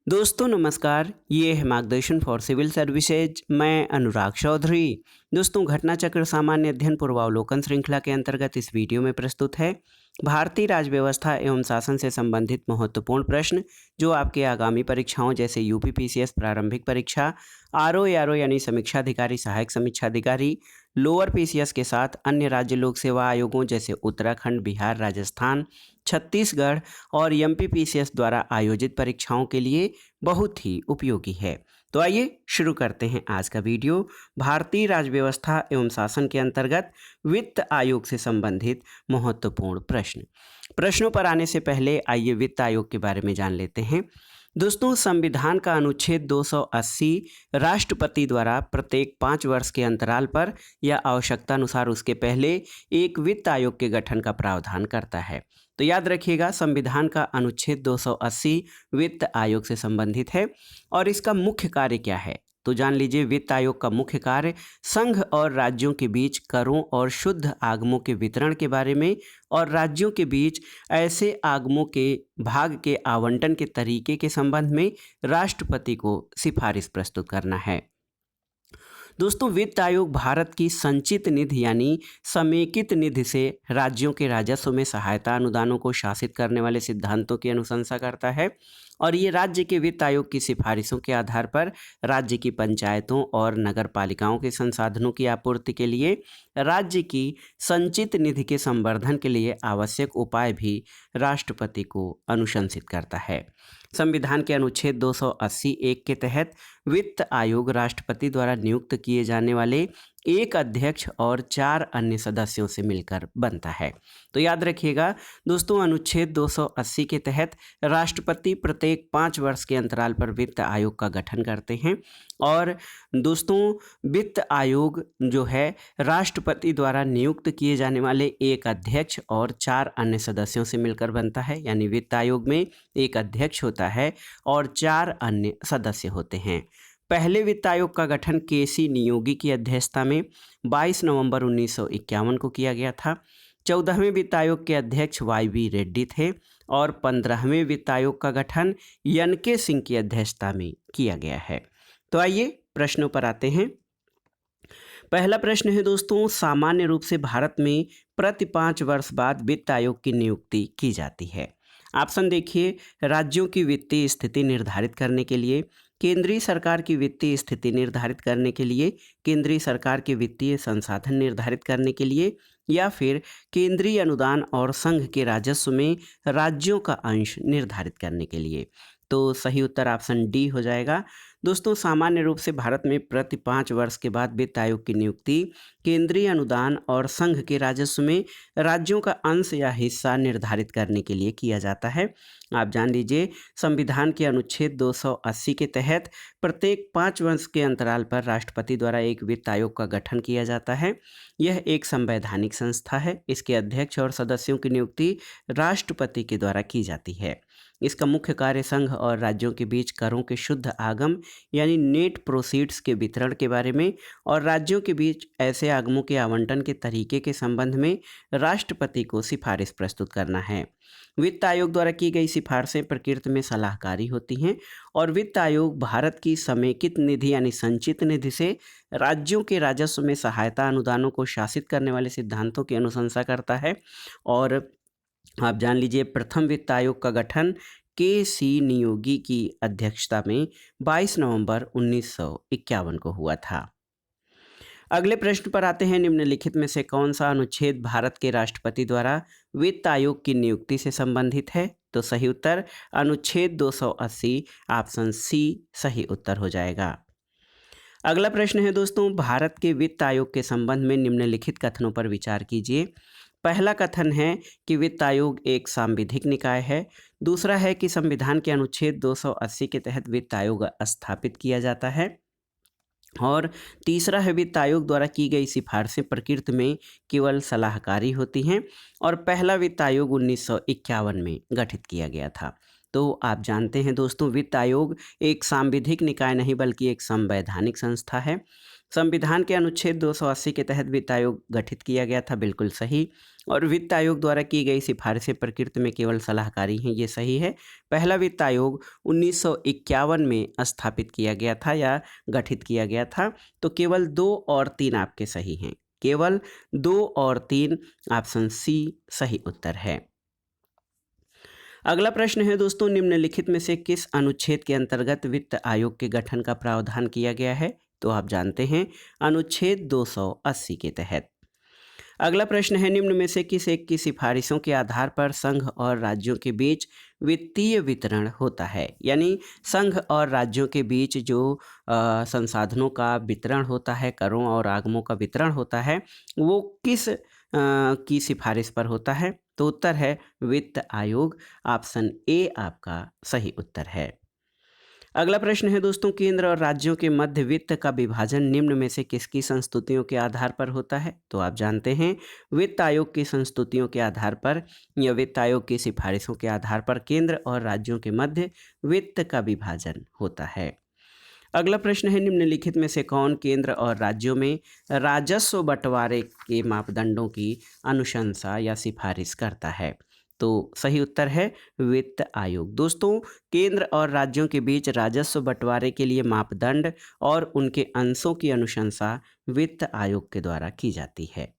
दोस्तों नमस्कार, ये है मार्गदर्शन फॉर सिविल सर्विसेज। मैं अनुराग चौधरी। दोस्तों घटना चक्र सामान्य अध्ययन पूर्वावलोकन श्रृंखला के अंतर्गत इस वीडियो में प्रस्तुत है भारतीय राज्य व्यवस्था एवं शासन से संबंधित महत्वपूर्ण प्रश्न जो आपके आगामी परीक्षाओं जैसे यूपीपीसीएस प्रारंभिक परीक्षा, आरओ यानी समीक्षा अधिकारी, सहायक समीक्षा अधिकारी, लोअर पीसीएस के साथ अन्य राज्य लोक सेवा आयोगों जैसे उत्तराखंड, बिहार, राजस्थान, छत्तीसगढ़ और एमपीपीसीएस द्वारा आयोजित परीक्षाओं के लिए बहुत ही उपयोगी है। तो आइए शुरू करते हैं आज का वीडियो। भारतीय राज्य व्यवस्था एवं शासन के अंतर्गत वित्त आयोग से संबंधित महत्वपूर्ण प्रश्नों पर आने से पहले आइए वित्त आयोग के बारे में जान लेते हैं। दोस्तों संविधान का अनुच्छेद 280 राष्ट्रपति द्वारा प्रत्येक 5 वर्ष के अंतराल पर या आवश्यकता अनुसार उसके पहले एक वित्त आयोग के गठन का प्रावधान करता है। तो याद रखिएगा, संविधान का अनुच्छेद 280 वित्त आयोग से संबंधित है और इसका मुख्य कार्य क्या है तो जान लीजिए। वित्त आयोग का मुख्य कार्य संघ और राज्यों के बीच करों और शुद्ध आगमों के वितरण के बारे में और राज्यों के बीच ऐसे आगमों के भाग के आवंटन के तरीके के संबंध में राष्ट्रपति को सिफारिश प्रस्तुत करना है। दोस्तों वित्त आयोग भारत की संचित निधि यानी समेकित निधि से राज्यों के राजस्व में सहायता अनुदानों को शासित करने वाले सिद्धांतों की अनुशंसा करता है और ये राज्य के वित्त आयोग की सिफारिशों के आधार पर राज्य की पंचायतों और नगर पालिकाओं के संसाधनों की आपूर्ति के लिए राज्य की संचित निधि के संवर्धन के लिए आवश्यक उपाय भी राष्ट्रपति को अनुशंसित करता है। संविधान के अनुच्छेद 280(1) के तहत वित्त आयोग राष्ट्रपति द्वारा नियुक्त किए जाने वाले एक अध्यक्ष और 4 अन्य सदस्यों से मिलकर बनता है। तो याद रखिएगा दोस्तों, अनुच्छेद 280 के तहत राष्ट्रपति प्रत्येक 5 वर्ष के अंतराल पर वित्त आयोग का गठन करते हैं और दोस्तों वित्त आयोग जो है राष्ट्रपति द्वारा नियुक्त किए जाने वाले एक अध्यक्ष और 4 अन्य सदस्यों से मिलकर बनता है। यानी वित्त आयोग में एक अध्यक्ष होता है और 4 अन्य सदस्य होते हैं। पहले वित्त आयोग का गठन केसी नियोगी की अध्यक्षता में 22 नवंबर 1951 को किया गया था। 14वें वित्त आयोग के अध्यक्ष वाई रेड्डी थे और 15वें वित्त आयोग का गठन एन.के. सिंह की अध्यक्षता में किया गया है। तो आइए प्रश्नों पर आते हैं। पहला प्रश्न है दोस्तों, सामान्य रूप से भारत में प्रति 5 वर्ष बाद वित्त आयोग की नियुक्ति की जाती है। ऑप्शन देखिए, राज्यों की वित्तीय स्थिति निर्धारित करने के लिए, केंद्रीय सरकार की वित्तीय स्थिति निर्धारित करने के लिए, केंद्रीय सरकार के वित्तीय संसाधन निर्धारित करने के लिए, या फिर केंद्रीय अनुदान और संघ के राजस्व में राज्यों का अंश निर्धारित करने के लिए। तो सही उत्तर ऑप्शन डी हो जाएगा। दोस्तों सामान्य रूप से भारत में प्रति 5 वर्ष के बाद वित्त आयोग की नियुक्ति केंद्रीय अनुदान और संघ के राजस्व में राज्यों का अंश या हिस्सा निर्धारित करने के लिए किया जाता है। आप जान लीजिए, संविधान के अनुच्छेद 280 के तहत प्रत्येक 5 वर्ष के अंतराल पर राष्ट्रपति द्वारा एक वित्त आयोग का गठन किया जाता है। यह एक संवैधानिक संस्था है। इसके अध्यक्ष और सदस्यों की नियुक्ति राष्ट्रपति के द्वारा की जाती है। इसका मुख्य कार्य संघ और राज्यों के बीच करों के शुद्ध आगम यानी नेट प्रोसीड्स के वितरण के बारे में और राज्यों के बीच ऐसे आगमों के आवंटन के तरीके के संबंध में राष्ट्रपति को सिफारिश प्रस्तुत करना है। वित्त आयोग द्वारा की गई सिफारिशें प्रकृति में सलाहकारी होती हैं और वित्त आयोग भारत की समेकित निधि यानी संचित निधि से राज्यों के राजस्व में सहायता अनुदानों को शासित करने वाले सिद्धांतों की अनुशंसा करता है। और आप जान लीजिए, प्रथम वित्त आयोग का गठन केसी नियोगी की अध्यक्षता में 22 नवंबर 1951 को हुआ था। अगले प्रश्न पर आते हैं। निम्नलिखित में से कौन सा अनुच्छेद भारत के राष्ट्रपति द्वारा वित्त आयोग की नियुक्ति से संबंधित है? तो सही उत्तर अनुच्छेद 280 ऑप्शन सी सही उत्तर हो जाएगा। अगला प्रश्न है दोस्तों, भारत के वित्त आयोग के संबंध में निम्नलिखित कथनों पर विचार कीजिए। पहला कथन है कि वित्त आयोग एक सांविधिक निकाय है। दूसरा है कि संविधान के अनुच्छेद 280 के तहत वित्त आयोग स्थापित किया जाता है। और तीसरा है वित्त आयोग द्वारा की गई सिफारिशें प्रकृति में केवल सलाहकारी होती हैं। और पहला वित्त आयोग 1951 में गठित किया गया था। तो आप जानते हैं दोस्तों, वित्त आयोग एक सांविधिक निकाय नहीं बल्कि एक संवैधानिक संस्था है। संविधान के अनुच्छेद 280 के तहत वित्त आयोग गठित किया गया था, बिल्कुल सही। और वित्त आयोग द्वारा की गई सिफारिशें प्रकृति में केवल सलाहकारी हैं, ये सही है। पहला वित्त आयोग 1951 में स्थापित किया गया था या गठित किया गया था। तो केवल 2 और 3 आपके सही हैं, केवल 2 और 3, ऑप्शन सी सही उत्तर है। अगला प्रश्न है दोस्तों, निम्नलिखित में से किस अनुच्छेद के अंतर्गत वित्त आयोग के गठन का प्रावधान किया गया है? तो आप जानते हैं, अनुच्छेद 280 के तहत। अगला प्रश्न है, निम्न में से किस एक की सिफारिशों के आधार पर संघ और राज्यों के बीच वित्तीय वितरण होता है? यानी संघ और राज्यों के बीच जो संसाधनों का वितरण होता है, करों और आगमों का वितरण होता है, वो किस की सिफारिश पर होता है? तो उत्तर है वित्त आयोग, ऑप्शन ए आपका सही उत्तर है। अगला प्रश्न है दोस्तों, केंद्र और राज्यों के मध्य वित्त का विभाजन निम्न में से किसकी संस्तुतियों के आधार पर होता है? तो आप जानते हैं, वित्त आयोग की संस्तुतियों के आधार पर या वित्त आयोग की सिफारिशों के आधार पर केंद्र और राज्यों के मध्य वित्त का विभाजन होता है। अगला प्रश्न है, निम्नलिखित में से कौन केंद्र और राज्यों में राजस्व बंटवारे के मापदंडों की अनुशंसा या सिफारिश करता है? तो सही उत्तर है वित्त आयोग। दोस्तों, केंद्र और राज्यों के बीच राजस्व बंटवारे के लिए मापदंड और उनके अंशों की अनुशंसा वित्त आयोग के द्वारा की जाती है।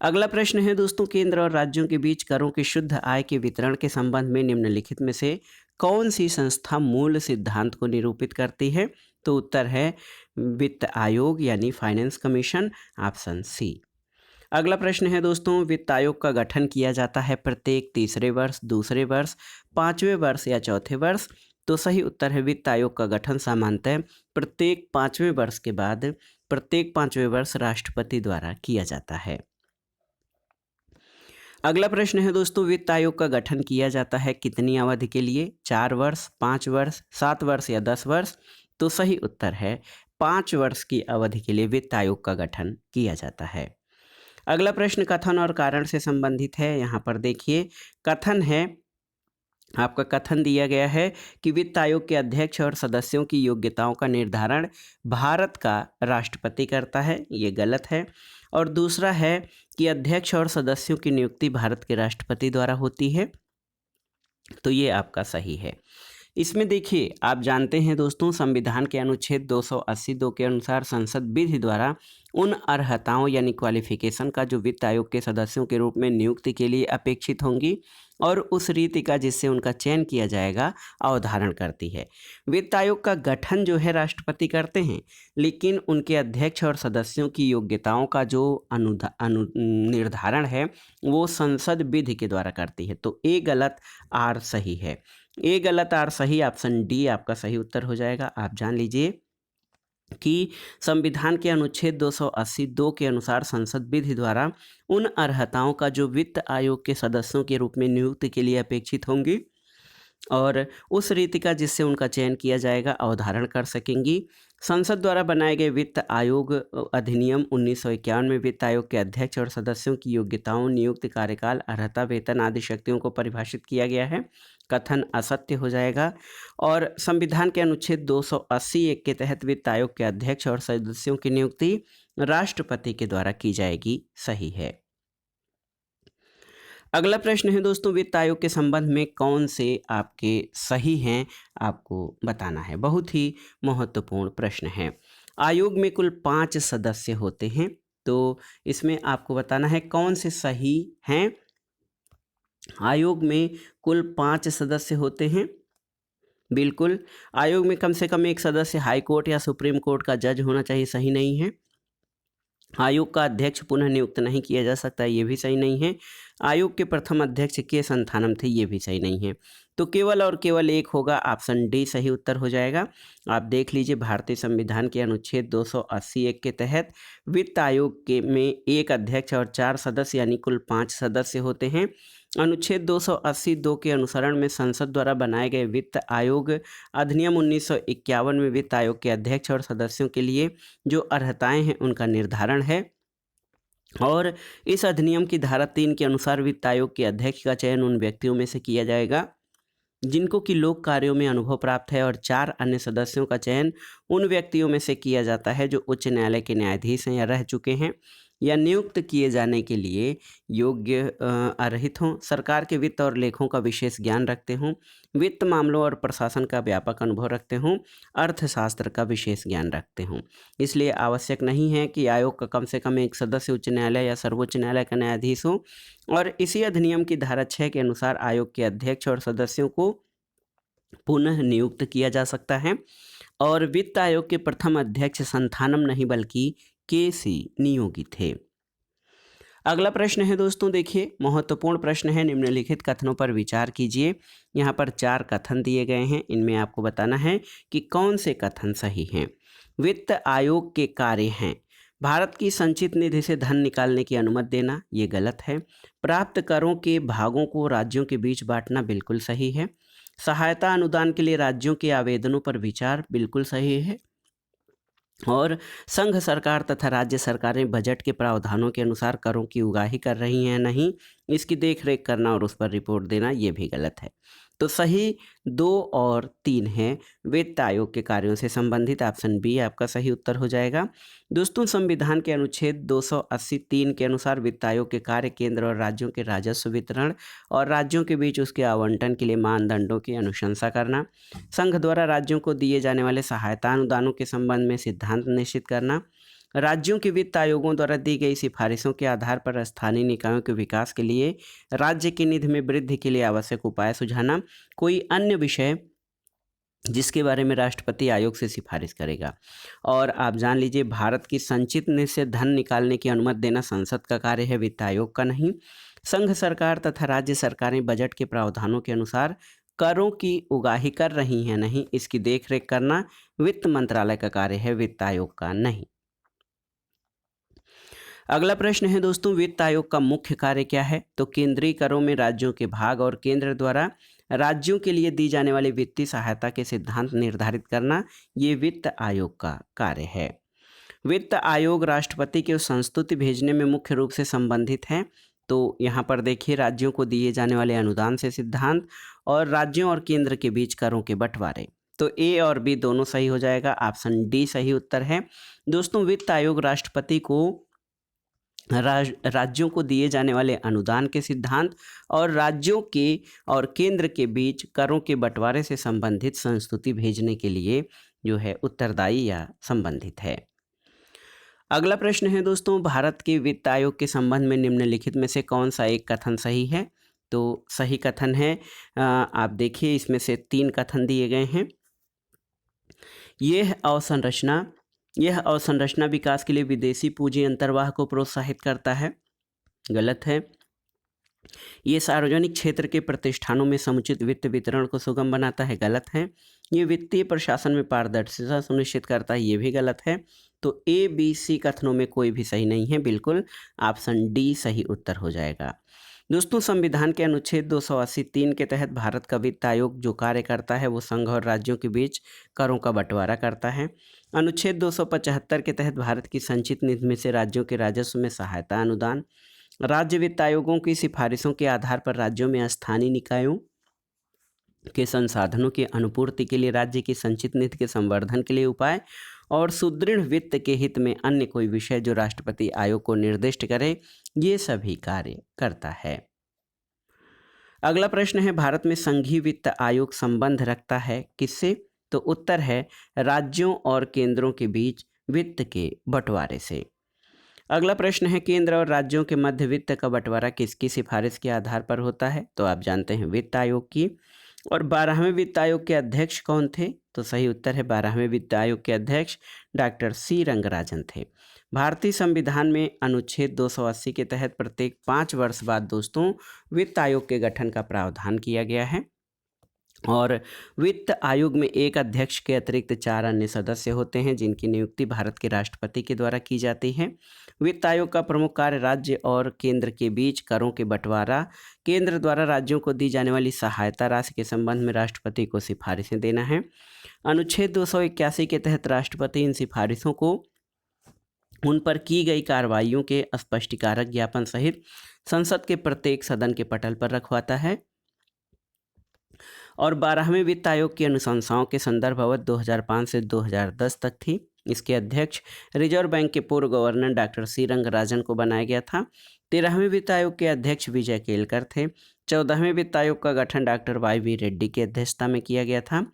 अगला प्रश्न है दोस्तों, केंद्र और राज्यों के बीच करों की शुद्ध आय के वितरण के संबंध में निम्नलिखित में से कौन सी संस्था मूल सिद्धांत को निरूपित करती है? तो उत्तर है वित्त आयोग यानी फाइनेंस कमीशन, ऑप्शन सी। अगला प्रश्न है दोस्तों, वित्त आयोग का गठन किया जाता है प्रत्येक तीसरे वर्ष, दूसरे वर्ष, 5वें वर्ष या चौथे वर्ष? तो सही उत्तर है वित्त आयोग का गठन सामान्यतः प्रत्येक 5वें वर्ष के बाद प्रत्येक 5वें वर्ष राष्ट्रपति द्वारा किया जाता है। अगला प्रश्न है दोस्तों, वित्त आयोग का गठन किया जाता है कितनी अवधि के लिए? 4 वर्ष, 5 वर्ष, 7 वर्ष या 10 वर्ष? तो सही उत्तर है 5 वर्ष की अवधि के लिए वित्त आयोग का गठन किया जाता है। अगला प्रश्न कथन और कारण से संबंधित है। यहाँ पर देखिए, कथन है, आपका कथन दिया गया है कि वित्त आयोग के अध्यक्ष और सदस्यों की योग्यताओं का निर्धारण भारत का राष्ट्रपति करता है, ये गलत है। और दूसरा है कि अध्यक्ष और सदस्यों की नियुक्ति भारत के राष्ट्रपति द्वारा होती है, तो ये आपका सही है। इसमें देखिए, आप जानते हैं दोस्तों, संविधान के अनुच्छेद 282 के अनुसार संसद विधि द्वारा उन अर्हताओं यानी क्वालिफिकेशन का जो वित्त आयोग के सदस्यों के रूप में नियुक्ति के लिए अपेक्षित होंगी और उस रीति का जिससे उनका चयन किया जाएगा अवधारण करती है। वित्त आयोग का गठन जो है राष्ट्रपति करते हैं, लेकिन उनके अध्यक्ष और सदस्यों की योग्यताओं का जो निर्धारण है वो संसद विधि के द्वारा करती है। तो ए गलत, आर सही है। ए गलत, आर सही, ऑप्शन डी आपका सही उत्तर हो जाएगा। आप जान लीजिए कि संविधान के अनुच्छेद 282 के अनुसार संसद विधि द्वारा उन अर्हताओं का जो वित्त आयोग के सदस्यों के रूप में नियुक्ति के लिए अपेक्षित होंगी और उस रीति का जिससे उनका चयन किया जाएगा अवधारण कर सकेंगी। संसद द्वारा बनाए गए वित्त आयोग अधिनियम 1951 में वित्त आयोग के अध्यक्ष और सदस्यों की योग्यताओं, नियुक्ति, कार्यकाल, अर्हता, वेतन आदि शक्तियों को परिभाषित किया गया है। कथन असत्य हो जाएगा। और संविधान के अनुच्छेद 280 के तहत वित्त आयोग के अध्यक्ष और सदस्यों की नियुक्ति राष्ट्रपति के द्वारा की जाएगी, सही है। अगला प्रश्न है दोस्तों, वित्त आयोग के संबंध में कौन से आपके सही हैं, आपको बताना है। बहुत ही महत्वपूर्ण प्रश्न है। आयोग में कुल 5 सदस्य होते हैं, तो इसमें आपको बताना है कौन से सही हैं। आयोग में कुल 5 सदस्य होते हैं, बिल्कुल। आयोग में कम से कम एक सदस्य हाई कोर्ट या सुप्रीम कोर्ट का जज होना चाहिए, सही नहीं है। आयोग का अध्यक्ष पुनः नियुक्त नहीं किया जा सकता, ये भी सही नहीं है। आयोग के प्रथम अध्यक्ष के संथानम थे, ये भी सही नहीं है। तो केवल और केवल एक होगा, ऑप्शन डी सही उत्तर हो जाएगा। आप देख लीजिए, भारतीय संविधान के अनुच्छेद 280 के तहत वित्त आयोग के में एक अध्यक्ष और 4 सदस्य यानी कुल 5 सदस्य होते हैं। अनुच्छेद 282 के अनुसरण में संसद द्वारा बनाए गए वित्त आयोग अधिनियम 1951 में वित्त आयोग के अध्यक्ष और सदस्यों के लिए जो अर्हताएं हैं उनका निर्धारण है। और इस अधिनियम की धारा 3 के अनुसार वित्त आयोग के अध्यक्ष का चयन उन व्यक्तियों में से किया जाएगा जिनको कि लोक कार्यों में अनुभव प्राप्त है, और 4 अन्य सदस्यों का चयन उन व्यक्तियों में से किया जाता है जो उच्च न्यायालय के न्यायाधीश हैं या रह चुके हैं या नियुक्त किए जाने के लिए योग्य अर्हित हों, सरकार के वित्त और लेखों का विशेष ज्ञान रखते हों, वित्त मामलों और प्रशासन का व्यापक अनुभव रखते हों, अर्थशास्त्र का विशेष ज्ञान रखते हों। इसलिए आवश्यक नहीं है कि आयोग का कम से कम एक सदस्य उच्च न्यायालय या सर्वोच्च न्यायालय का न्यायाधीश हो, और इसी अधिनियम की धारा 6 के अनुसार आयोग के अध्यक्ष और सदस्यों को पुनः नियुक्त किया जा सकता है, और वित्त आयोग के प्रथम अध्यक्ष संथानम नहीं बल्कि केसी नियोगी थे। अगला प्रश्न है दोस्तों, देखिए महत्वपूर्ण प्रश्न है, निम्नलिखित कथनों पर विचार कीजिए। यहाँ पर 4 कथन दिए गए हैं, इनमें आपको बताना है कि कौन से कथन सही हैं। वित्त आयोग के कार्य हैं भारत की संचित निधि से धन निकालने की अनुमति देना, ये गलत है। प्राप्त करों के भागों को राज्यों के बीच बांटना, बिल्कुल सही है। सहायता अनुदान के लिए राज्यों के आवेदनों पर विचार, बिल्कुल सही है। और संघ सरकार तथा राज्य सरकारें बजट के प्रावधानों के अनुसार करों की उगाही कर रही हैं नहीं, इसकी देखरेख करना और उस पर रिपोर्ट देना, ये भी गलत है। तो सही 2 और 3 है, वित्त आयोग के कार्यों से संबंधित। ऑप्शन बी आपका सही उत्तर हो जाएगा। दोस्तों, संविधान के अनुच्छेद 280(3) के अनुसार वित्त आयोग के कार्य केंद्र और राज्यों के राजस्व वितरण और राज्यों के बीच उसके आवंटन के लिए मानदंडों की अनुशंसा करना, संघ द्वारा राज्यों को दिए जाने वाले सहायता अनुदानों के संबंध में सिद्धांत निश्चित करना, राज्यों के वित्त आयोगों द्वारा दी गई सिफारिशों के आधार पर स्थानीय निकायों के विकास के लिए राज्य की निधि में वृद्धि के लिए आवश्यक उपाय सुझाना, कोई अन्य विषय जिसके बारे में राष्ट्रपति आयोग से सिफारिश करेगा। और आप जान लीजिए, भारत की संचित निधि से धन निकालने की अनुमति देना संसद का कार्य है, वित्त आयोग का नहीं। संघ सरकार तथा राज्य सरकारें बजट के प्रावधानों के अनुसार करों की उगाही कर रही हैं नहीं, इसकी देखरेख करना वित्त मंत्रालय का कार्य है, वित्त आयोग का नहीं। अगला प्रश्न है दोस्तों, वित्त आयोग का मुख्य कार्य क्या है? तो केंद्रीय करों में राज्यों के भाग और केंद्र द्वारा राज्यों के लिए दी जाने वाली वित्तीय सहायता के सिद्धांत निर्धारित करना, ये वित्त आयोग का कार्य है। वित्त आयोग राष्ट्रपति की संस्तुति भेजने में मुख्य रूप से संबंधित है। तो यहाँ पर देखिए, राज्यों को दिए जाने वाले अनुदान से सिद्धांत और राज्यों और केंद्र के बीच करों के बंटवारे। तो ए और बी दोनों सही हो जाएगा, ऑप्शन डी सही उत्तर है। दोस्तों, वित्त आयोग राष्ट्रपति को राज्यों को दिए जाने वाले अनुदान के सिद्धांत और राज्यों के और केंद्र के बीच करों के बंटवारे से संबंधित संस्तुति भेजने के लिए जो है उत्तरदायी या संबंधित है। अगला प्रश्न है दोस्तों, भारत के वित्त आयोग के संबंध में निम्नलिखित में से कौन सा एक कथन सही है? तो सही कथन है, आप देखिए इसमें से 3 कथन दिए गए हैं। यह अवसंरचना विकास के लिए विदेशी पूंजी अंतर्वाह को प्रोत्साहित करता है, गलत है। ये सार्वजनिक क्षेत्र के प्रतिष्ठानों में समुचित वित्त वितरण को सुगम बनाता है, गलत है। ये वित्तीय प्रशासन में पारदर्शिता सुनिश्चित करता है, ये भी गलत है। तो ए बी सी कथनों में कोई भी सही नहीं है, बिल्कुल ऑप्शन डी सही उत्तर हो जाएगा। दोस्तों, संविधान के अनुच्छेद 280(3) के तहत भारत का वित्त आयोग जो कार्य करता है वो संघ और राज्यों के बीच करों का बंटवारा करता है। अनुच्छेद 275 के तहत भारत की संचित निधि में से राज्यों के राजस्व में सहायता अनुदान, राज्य वित्त आयोगों की सिफारिशों के आधार पर राज्यों में स्थानीय निकायों के संसाधनों की अनुपूर्ति के लिए राज्य की संचित निधि के संवर्धन के लिए उपाय, और सुदृढ़ वित्त के हित में अन्य कोई विषय जो राष्ट्रपति आयोग को निर्दिष्ट करे, ये सभी कार्य करता है। अगला प्रश्न है, भारत में संघीय वित्त आयोग संबंध रखता है किससे? तो उत्तर है राज्यों और केंद्रों के बीच वित्त के बंटवारे से। अगला प्रश्न है, केंद्र और राज्यों के मध्य वित्त का बंटवारा किसकी सिफारिश के आधार पर होता है? तो आप जानते हैं वित्त आयोग की। और 12वें वित्त आयोग के अध्यक्ष कौन थे? तो सही उत्तर है 12वें वित्त आयोग के अध्यक्ष डॉक्टर सी रंगराजन थे। भारतीय संविधान में अनुच्छेद 280 के तहत प्रत्येक 5 वर्ष बाद दोस्तों वित्त आयोग के गठन का प्रावधान किया गया है, और वित्त आयोग में एक अध्यक्ष के अतिरिक्त 4 अन्य सदस्य होते हैं जिनकी नियुक्ति भारत के राष्ट्रपति के द्वारा की जाती है। वित्त आयोग का प्रमुख कार्य राज्य और केंद्र के बीच करों के बंटवारा, केंद्र द्वारा राज्यों को दी जाने वाली सहायता राशि के संबंध में राष्ट्रपति को सिफारिशें देना है। अनुच्छेद 281 के तहत राष्ट्रपति इन सिफारिशों को उन पर की गई कार्रवाइयों के स्पष्टीकारक ज्ञापन सहित संसद के प्रत्येक सदन के पटल पर रखवाता है। और 12वें वित्त आयोग की अनुशंसाओं के संदर्भ अवधि 2005 से 2010 तक थी। इसके अध्यक्ष रिजर्व बैंक के पूर्व गवर्नर डॉक्टर सी रंगराजन को बनाया गया था। 13वें वित्त आयोग के अध्यक्ष विजय केलकर थे। 14वें वित्त आयोग का गठन डॉक्टर वाई वी रेड्डी की अध्यक्षता में किया गया था।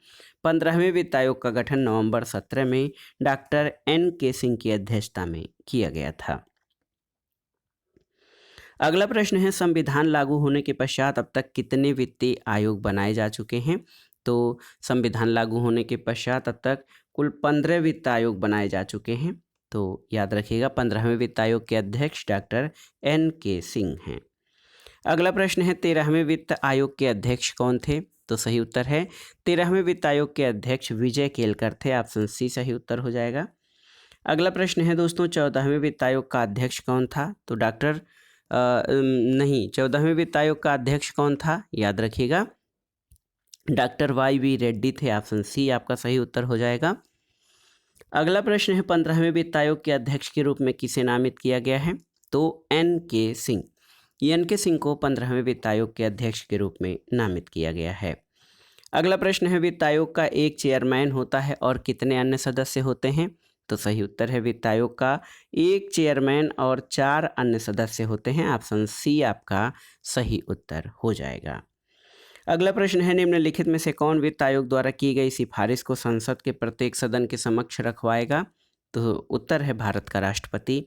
15वें वित्त आयोग का गठन नवंबर 17 में डॉक्टर एन के सिंह की अध्यक्षता में किया गया था। अगला प्रश्न है, संविधान लागू होने के पश्चात अब तक कितने वित्तीय आयोग बनाए जा चुके हैं? तो संविधान लागू होने के पश्चात अब तक कुल 15 वित्त आयोग बनाए जा चुके हैं। तो याद रखिएगा 15वें वित्त आयोग के अध्यक्ष डॉक्टर एन के सिंह हैं। अगला प्रश्न है, 13वें वित्त आयोग के अध्यक्ष कौन थे? तो सही उत्तर है 13वें वित्त आयोग के अध्यक्ष विजय केलकर थे। ऑप्शन सी सही उत्तर हो जाएगा। अगला प्रश्न है दोस्तों, 14वें वित्त आयोग का अध्यक्ष कौन था? तो 14वें वित्त आयोग का अध्यक्ष कौन था? याद रखिएगा डॉक्टर वाई वी रेड्डी थे। ऑप्शन सी आपका सही उत्तर हो जाएगा। अगला प्रश्न है, 15वें वित्त आयोग के अध्यक्ष के रूप में किसे नामित किया गया है? तो एन के सिंह। एन के सिंह को 15वें वित्त आयोग के अध्यक्ष के रूप में नामित किया गया है। अगला प्रश्न है, वित्त आयोग का एक चेयरमैन होता है और कितने अन्य सदस्य होते हैं? तो सही उत्तर है वित्त आयोग का एक चेयरमैन और 4 अन्य सदस्य होते हैं। ऑप्शन सी आपका सही उत्तर हो जाएगा। अगला प्रश्न है, निम्नलिखित में से कौन वित्त आयोग द्वारा की गई सिफारिश को संसद के प्रत्येक सदन के समक्ष रखवाएगा? तो उत्तर है भारत का राष्ट्रपति।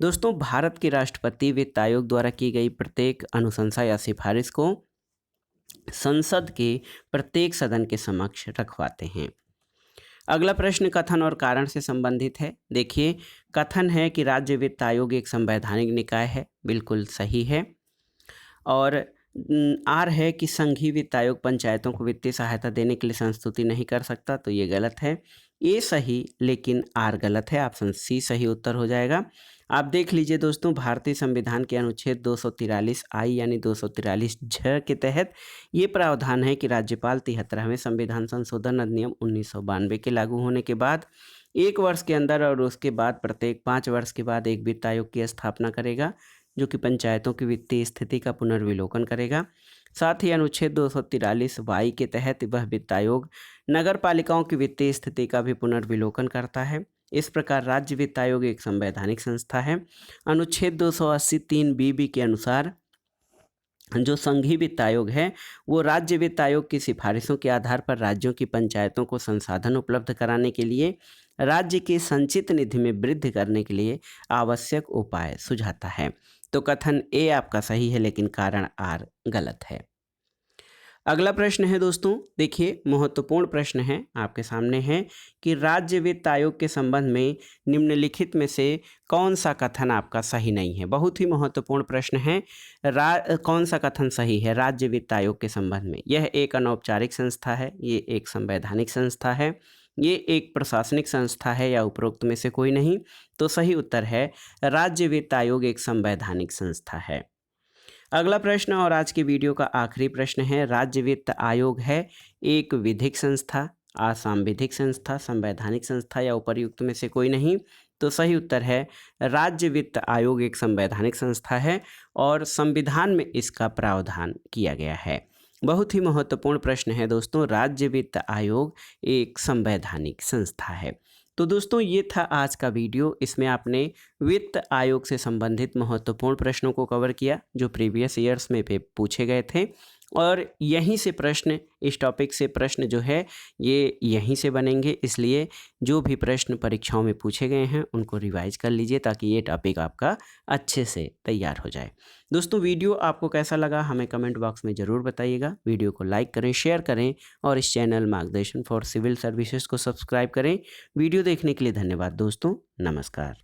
दोस्तों, भारत के राष्ट्रपति वित्त आयोग द्वारा की गई प्रत्येक अनुशंसा या सिफारिश को संसद के प्रत्येक सदन के समक्ष रखवाते हैं। अगला प्रश्न कथन और कारण से संबंधित है। देखिए, कथन है कि राज्य वित्त आयोग एक संवैधानिक निकाय है, बिल्कुल सही है। और आर है कि संघीय वित्त आयोग पंचायतों को वित्तीय सहायता देने के लिए संस्तुति नहीं कर सकता, तो ये गलत है। ए सही लेकिन आर गलत है। ऑप्शन सी सही उत्तर हो जाएगा। आप देख लीजिए दोस्तों, भारतीय संविधान के अनुच्छेद 243 आई यानी 243 झ के तहत ये प्रावधान है कि राज्यपाल 73वें संविधान संशोधन अधिनियम 1992 के लागू होने के बाद 1 वर्ष के अंदर और उसके बाद प्रत्येक 5 वर्ष के बाद एक वित्त आयोग की स्थापना करेगा, जो कि पंचायतों की वित्तीय स्थिति का पुनर्विलोकन करेगा। साथ ही अनुच्छेद 243 वाई के तहत वह वित्त आयोग नगर पालिकाओं की वित्तीय स्थिति का भी पुनर्विलोकन करता है। इस प्रकार राज्य वित्त आयोग एक संवैधानिक संस्था है। अनुच्छेद 280(3) बी के अनुसार जो संघीय वित्त आयोग है वो राज्य वित्त आयोग की सिफारिशों के आधार पर राज्यों की पंचायतों को संसाधन उपलब्ध कराने के लिए राज्य की संचित निधि में वृद्धि करने के लिए आवश्यक उपाय सुझाता है। तो कथन ए आपका सही है लेकिन कारण आर गलत है। अगला प्रश्न है दोस्तों, देखिए महत्वपूर्ण प्रश्न है आपके सामने है कि राज्य वित्त आयोग के संबंध में निम्नलिखित में से कौन सा कथन आपका सही नहीं है। बहुत ही महत्वपूर्ण प्रश्न है। कौन सा कथन सही है राज्य वित्त आयोग के संबंध में? यह एक अनौपचारिक संस्था है, ये एक संवैधानिक संस्था है, ये एक प्रशासनिक संस्था है या उपरोक्त में से कोई नहीं? तो सही उत्तर है राज्य वित्त आयोग एक संवैधानिक संस्था है। अगला प्रश्न और आज की वीडियो का आखिरी प्रश्न है, राज्य वित्त आयोग है एक विधिक संस्था, असंवैधानिक संस्था, संवैधानिक संस्था या उपर्युक्त में से कोई नहीं? तो सही उत्तर है राज्य वित्त आयोग एक संवैधानिक संस्था है और संविधान में इसका प्रावधान किया गया है। बहुत ही महत्वपूर्ण प्रश्न है दोस्तों, राज्य वित्त आयोग एक संवैधानिक संस्था है। तो दोस्तों, ये था आज का वीडियो। इसमें आपने वित्त आयोग से संबंधित महत्वपूर्ण प्रश्नों को कवर किया जो प्रीवियस ईयर्स में पूछे गए थे, और यहीं से प्रश्न, इस टॉपिक से प्रश्न जो है ये यहीं से बनेंगे। इसलिए जो भी प्रश्न परीक्षाओं में पूछे गए हैं उनको रिवाइज कर लीजिए ताकि ये टॉपिक आपका अच्छे से तैयार हो जाए। दोस्तों, वीडियो आपको कैसा लगा हमें कमेंट बॉक्स में ज़रूर बताइएगा। वीडियो को लाइक करें, शेयर करें और इस चैनल मार्गदर्शन फॉर सिविल सर्विसेज को सब्सक्राइब करें। वीडियो देखने के लिए धन्यवाद दोस्तों, नमस्कार।